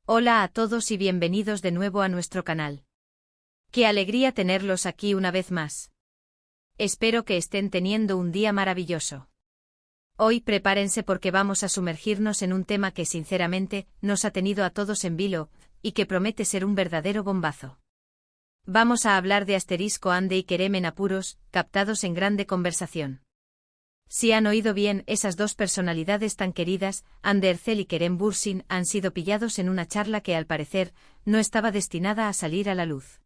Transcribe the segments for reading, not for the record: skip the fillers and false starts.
Hola a todos y bienvenidos de nuevo a nuestro canal. Qué alegría tenerlos aquí una vez más. Espero que estén teniendo un día maravilloso. Hoy prepárense porque vamos a sumergirnos en un tema que sinceramente nos ha tenido a todos en vilo, y que promete ser un verdadero bombazo. Vamos a hablar de Ande y Kerem en apuros, captados en grande conversación. Si han oído bien, esas dos personalidades tan queridas, Hande Erçel y Kerem Bürsin, han sido pillados en una charla que al parecer no estaba destinada a salir a la luz.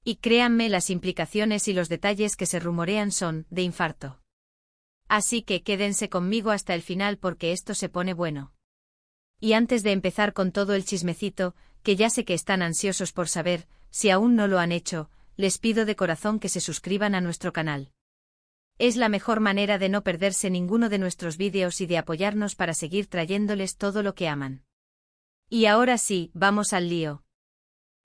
Y créanme, las implicaciones y los detalles que se rumorean son de infarto. Así que quédense conmigo hasta el final porque esto se pone bueno. Y antes de empezar con todo el chismecito, que ya sé que están ansiosos por saber, si aún no lo han hecho, les pido de corazón que se suscriban a nuestro canal. Es la mejor manera de no perderse ninguno de nuestros vídeos y de apoyarnos para seguir trayéndoles todo lo que aman. Y ahora sí, vamos al lío.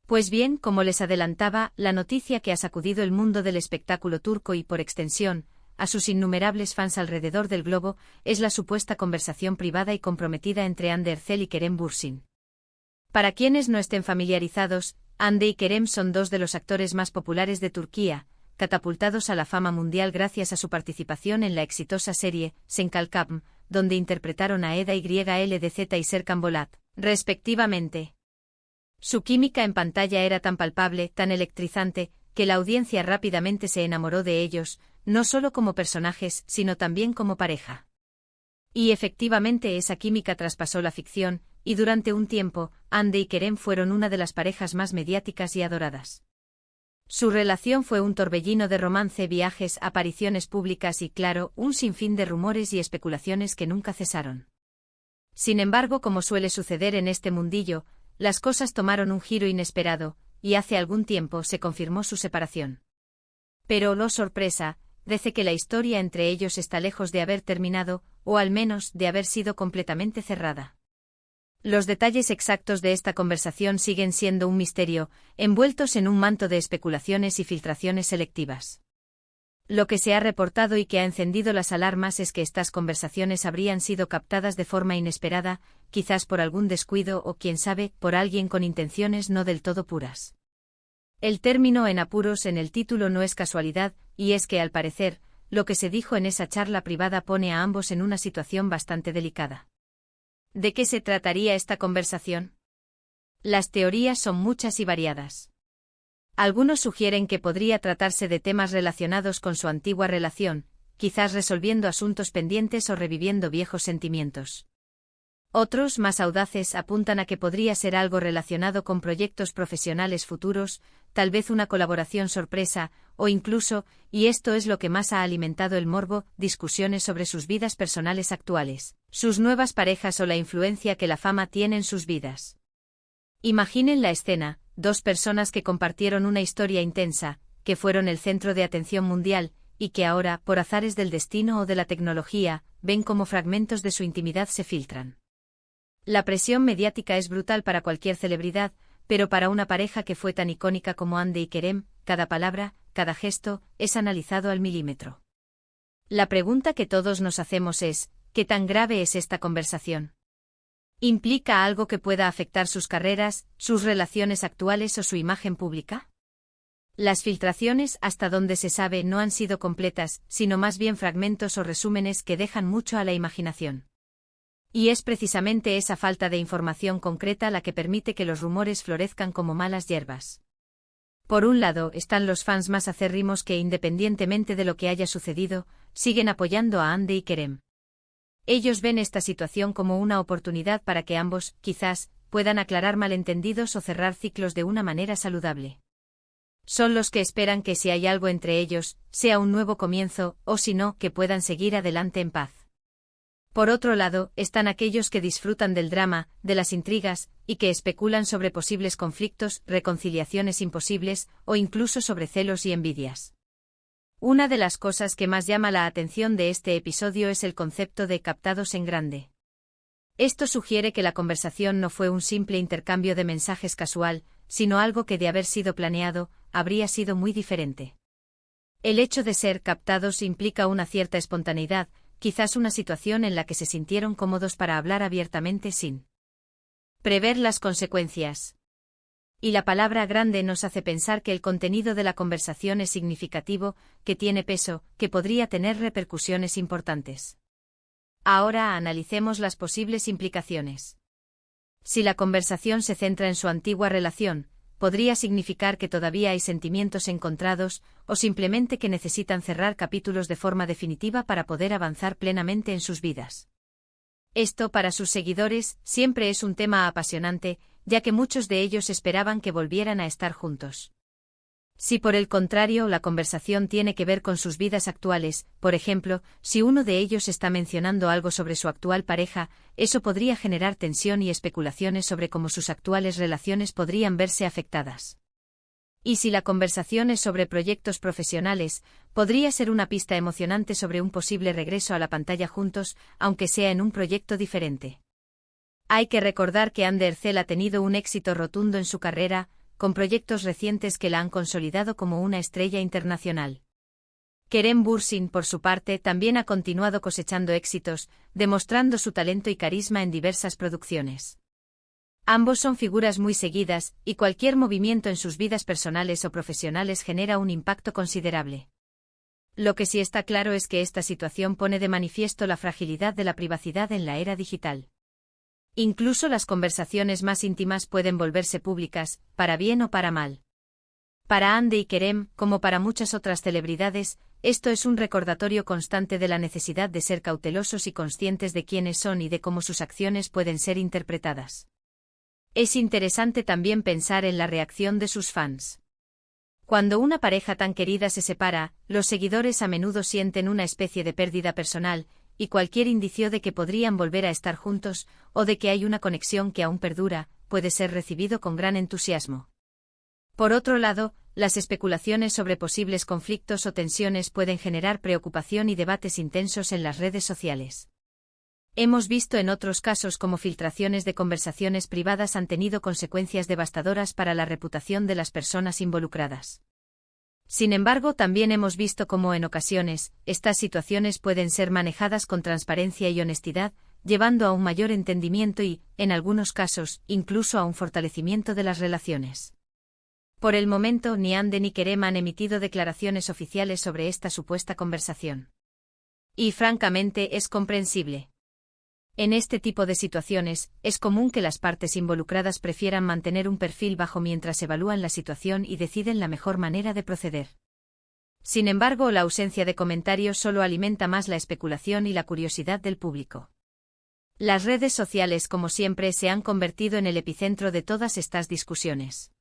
Pues bien, como les adelantaba, la noticia que ha sacudido el mundo del espectáculo turco y por extensión, a sus innumerables fans alrededor del globo, es la supuesta conversación privada y comprometida entre Hande Erçel y Kerem Bürsin. Para quienes no estén familiarizados, Hande y Kerem son dos de los actores más populares de Turquía, catapultados a la fama mundial gracias a su participación en la exitosa serie Sen Kalkam, donde interpretaron a Eda YLDZ y Serkan Bolat, respectivamente. Su química en pantalla era tan palpable, tan electrizante, que la audiencia rápidamente se enamoró de ellos, no solo como personajes, sino también como pareja. Y efectivamente esa química traspasó la ficción, y durante un tiempo, Hande y Kerem fueron una de las parejas más mediáticas y adoradas. Su relación fue un torbellino de romance, viajes, apariciones públicas y, claro, un sinfín de rumores y especulaciones que nunca cesaron. Sin embargo, como suele suceder en este mundillo, las cosas tomaron un giro inesperado, y hace algún tiempo se confirmó su separación. Pero, oh sorpresa, parece que la historia entre ellos está lejos de haber terminado, o al menos de haber sido completamente cerrada. Los detalles exactos de esta conversación siguen siendo un misterio, envueltos en un manto de especulaciones y filtraciones selectivas. Lo que se ha reportado y que ha encendido las alarmas es que estas conversaciones habrían sido captadas de forma inesperada, quizás por algún descuido o, quién sabe, por alguien con intenciones no del todo puras. El término en apuros en el título no es casualidad, y es que, al parecer, lo que se dijo en esa charla privada pone a ambos en una situación bastante delicada. ¿De qué se trataría esta conversación? Las teorías son muchas y variadas. Algunos sugieren que podría tratarse de temas relacionados con su antigua relación, quizás resolviendo asuntos pendientes o reviviendo viejos sentimientos. Otros, más audaces, apuntan a que podría ser algo relacionado con proyectos profesionales futuros, tal vez una colaboración sorpresa, o incluso, y esto es lo que más ha alimentado el morbo, discusiones sobre sus vidas personales actuales, sus nuevas parejas o la influencia que la fama tiene en sus vidas. Imaginen la escena: dos personas que compartieron una historia intensa, que fueron el centro de atención mundial, y que ahora, por azares del destino o de la tecnología, ven cómo fragmentos de su intimidad se filtran. La presión mediática es brutal para cualquier celebridad, pero para una pareja que fue tan icónica como Hande y Kerem, cada palabra, cada gesto, es analizado al milímetro. La pregunta que todos nos hacemos es: ¿qué tan grave es esta conversación? ¿Implica algo que pueda afectar sus carreras, sus relaciones actuales o su imagen pública? Las filtraciones, hasta donde se sabe, no han sido completas, sino más bien fragmentos o resúmenes que dejan mucho a la imaginación. Y es precisamente esa falta de información concreta la que permite que los rumores florezcan como malas hierbas. Por un lado, están los fans más acérrimos que, independientemente de lo que haya sucedido, siguen apoyando a Hande y Kerem. Ellos ven esta situación como una oportunidad para que ambos, quizás, puedan aclarar malentendidos o cerrar ciclos de una manera saludable. Son los que esperan que, si hay algo entre ellos, sea un nuevo comienzo, o si no, que puedan seguir adelante en paz. Por otro lado, están aquellos que disfrutan del drama, de las intrigas, y que especulan sobre posibles conflictos, reconciliaciones imposibles, o incluso sobre celos y envidias. Una de las cosas que más llama la atención de este episodio es el concepto de captados en grande. Esto sugiere que la conversación no fue un simple intercambio de mensajes casual, sino algo que, de haber sido planeado, habría sido muy diferente. El hecho de ser captados implica una cierta espontaneidad, quizás una situación en la que se sintieron cómodos para hablar abiertamente sin Prever las consecuencias. Y la palabra grande nos hace pensar que el contenido de la conversación es significativo, que tiene peso, que podría tener repercusiones importantes. Ahora analicemos las posibles implicaciones. Si la conversación se centra en su antigua relación, podría significar que todavía hay sentimientos encontrados, o simplemente que necesitan cerrar capítulos de forma definitiva para poder avanzar plenamente en sus vidas. Esto para sus seguidores siempre es un tema apasionante, ya que muchos de ellos esperaban que volvieran a estar juntos. Si por el contrario la conversación tiene que ver con sus vidas actuales, por ejemplo, si uno de ellos está mencionando algo sobre su actual pareja, eso podría generar tensión y especulaciones sobre cómo sus actuales relaciones podrían verse afectadas. Y si la conversación es sobre proyectos profesionales, podría ser una pista emocionante sobre un posible regreso a la pantalla juntos, aunque sea en un proyecto diferente. Hay que recordar que Anne Derzel ha tenido un éxito rotundo en su carrera, con proyectos recientes que la han consolidado como una estrella internacional. Kerem Bürsin, por su parte, también ha continuado cosechando éxitos, demostrando su talento y carisma en diversas producciones. Ambos son figuras muy seguidas, y cualquier movimiento en sus vidas personales o profesionales genera un impacto considerable. Lo que sí está claro es que esta situación pone de manifiesto la fragilidad de la privacidad en la era digital. Incluso las conversaciones más íntimas pueden volverse públicas, para bien o para mal. Para Hande y Kerem, como para muchas otras celebridades, esto es un recordatorio constante de la necesidad de ser cautelosos y conscientes de quiénes son y de cómo sus acciones pueden ser interpretadas. Es interesante también pensar en la reacción de sus fans. Cuando una pareja tan querida se separa, los seguidores a menudo sienten una especie de pérdida personal, y cualquier indicio de que podrían volver a estar juntos, o de que hay una conexión que aún perdura, puede ser recibido con gran entusiasmo. Por otro lado, las especulaciones sobre posibles conflictos o tensiones pueden generar preocupación y debates intensos en las redes sociales. Hemos visto en otros casos cómo filtraciones de conversaciones privadas han tenido consecuencias devastadoras para la reputación de las personas involucradas. Sin embargo, también hemos visto cómo en ocasiones, estas situaciones pueden ser manejadas con transparencia y honestidad, llevando a un mayor entendimiento y, en algunos casos, incluso a un fortalecimiento de las relaciones. Por el momento, ni Hande ni Kerem han emitido declaraciones oficiales sobre esta supuesta conversación. Y francamente es comprensible. En este tipo de situaciones, es común que las partes involucradas prefieran mantener un perfil bajo mientras evalúan la situación y deciden la mejor manera de proceder. Sin embargo, la ausencia de comentarios solo alimenta más la especulación y la curiosidad del público. Las redes sociales, como siempre, se han convertido en el epicentro de todas estas discusiones.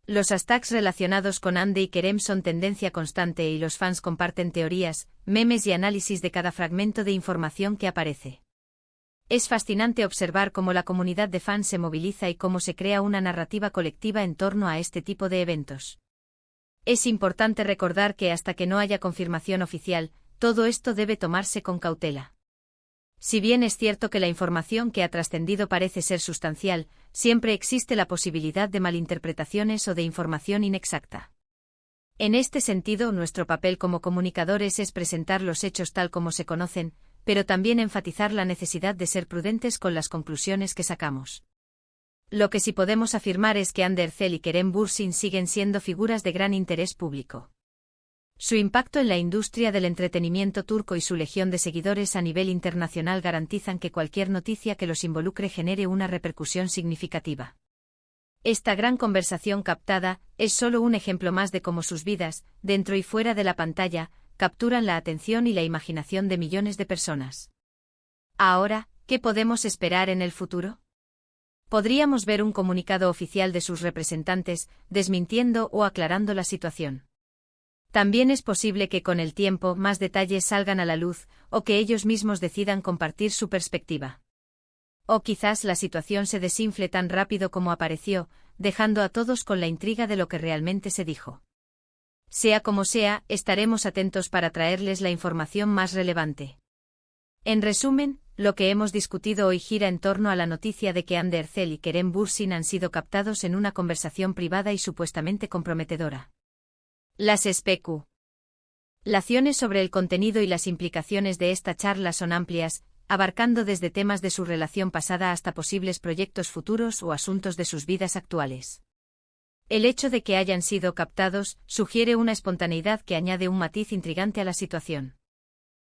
Los hashtags relacionados con Hande y Kerem son tendencia constante y los fans comparten teorías, memes y análisis de cada fragmento de información que aparece. Es fascinante observar cómo la comunidad de fans se moviliza y cómo se crea una narrativa colectiva en torno a este tipo de eventos. Es importante recordar que hasta que no haya confirmación oficial, todo esto debe tomarse con cautela. Si bien es cierto que la información que ha trascendido parece ser sustancial, siempre existe la posibilidad de malinterpretaciones o de información inexacta. En este sentido, nuestro papel como comunicadores es presentar los hechos tal como se conocen, pero también enfatizar la necesidad de ser prudentes con las conclusiones que sacamos. Lo que sí podemos afirmar es que Hande Erçel y Kerem Bürsin siguen siendo figuras de gran interés público. Su impacto en la industria del entretenimiento turco y su legión de seguidores a nivel internacional garantizan que cualquier noticia que los involucre genere una repercusión significativa. Esta gran conversación captada es solo un ejemplo más de cómo sus vidas, dentro y fuera de la pantalla, capturan la atención y la imaginación de millones de personas. Ahora, ¿qué podemos esperar en el futuro? Podríamos ver un comunicado oficial de sus representantes, desmintiendo o aclarando la situación. También es posible que con el tiempo más detalles salgan a la luz, o que ellos mismos decidan compartir su perspectiva. O quizás la situación se desinfle tan rápido como apareció, dejando a todos con la intriga de lo que realmente se dijo. Sea como sea, estaremos atentos para traerles la información más relevante. En resumen, lo que hemos discutido hoy gira en torno a la noticia de que Hande Erçel y Kerem Bürsin han sido captados en una conversación privada y supuestamente comprometedora. Las especulaciones sobre el contenido y las implicaciones de esta charla son amplias, abarcando desde temas de su relación pasada hasta posibles proyectos futuros o asuntos de sus vidas actuales. El hecho de que hayan sido captados sugiere una espontaneidad que añade un matiz intrigante a la situación.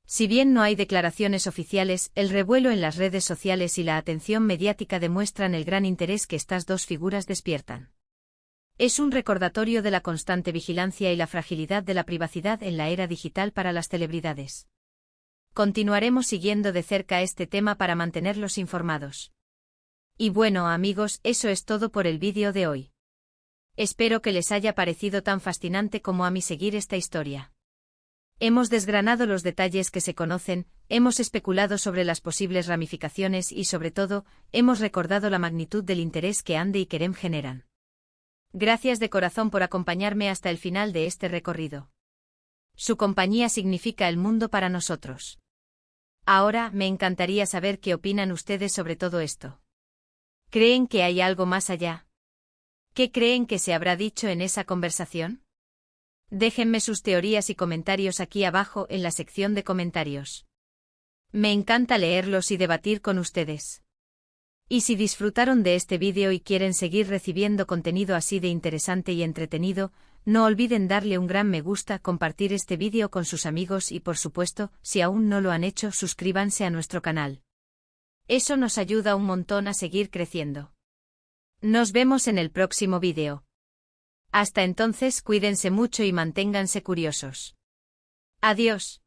Si bien no hay declaraciones oficiales, el revuelo en las redes sociales y la atención mediática demuestran el gran interés que estas dos figuras despiertan. Es un recordatorio de la constante vigilancia y la fragilidad de la privacidad en la era digital para las celebridades. Continuaremos siguiendo de cerca este tema para mantenerlos informados. Y bueno, amigos, eso es todo por el vídeo de hoy. Espero que les haya parecido tan fascinante como a mí seguir esta historia. Hemos desgranado los detalles que se conocen, hemos especulado sobre las posibles ramificaciones y, sobre todo, hemos recordado la magnitud del interés que Andy y Kerem generan. Gracias de corazón por acompañarme hasta el final de este recorrido. Su compañía significa el mundo para nosotros. Ahora, me encantaría saber qué opinan ustedes sobre todo esto. ¿Creen que hay algo más allá? ¿Qué creen que se habrá dicho en esa conversación? Déjenme sus teorías y comentarios aquí abajo en la sección de comentarios. Me encanta leerlos y debatir con ustedes. Y si disfrutaron de este vídeo y quieren seguir recibiendo contenido así de interesante y entretenido, no olviden darle un gran me gusta, compartir este vídeo con sus amigos y, por supuesto, si aún no lo han hecho, suscríbanse a nuestro canal. Eso nos ayuda un montón a seguir creciendo. Nos vemos en el próximo vídeo. Hasta entonces, cuídense mucho y manténganse curiosos. Adiós.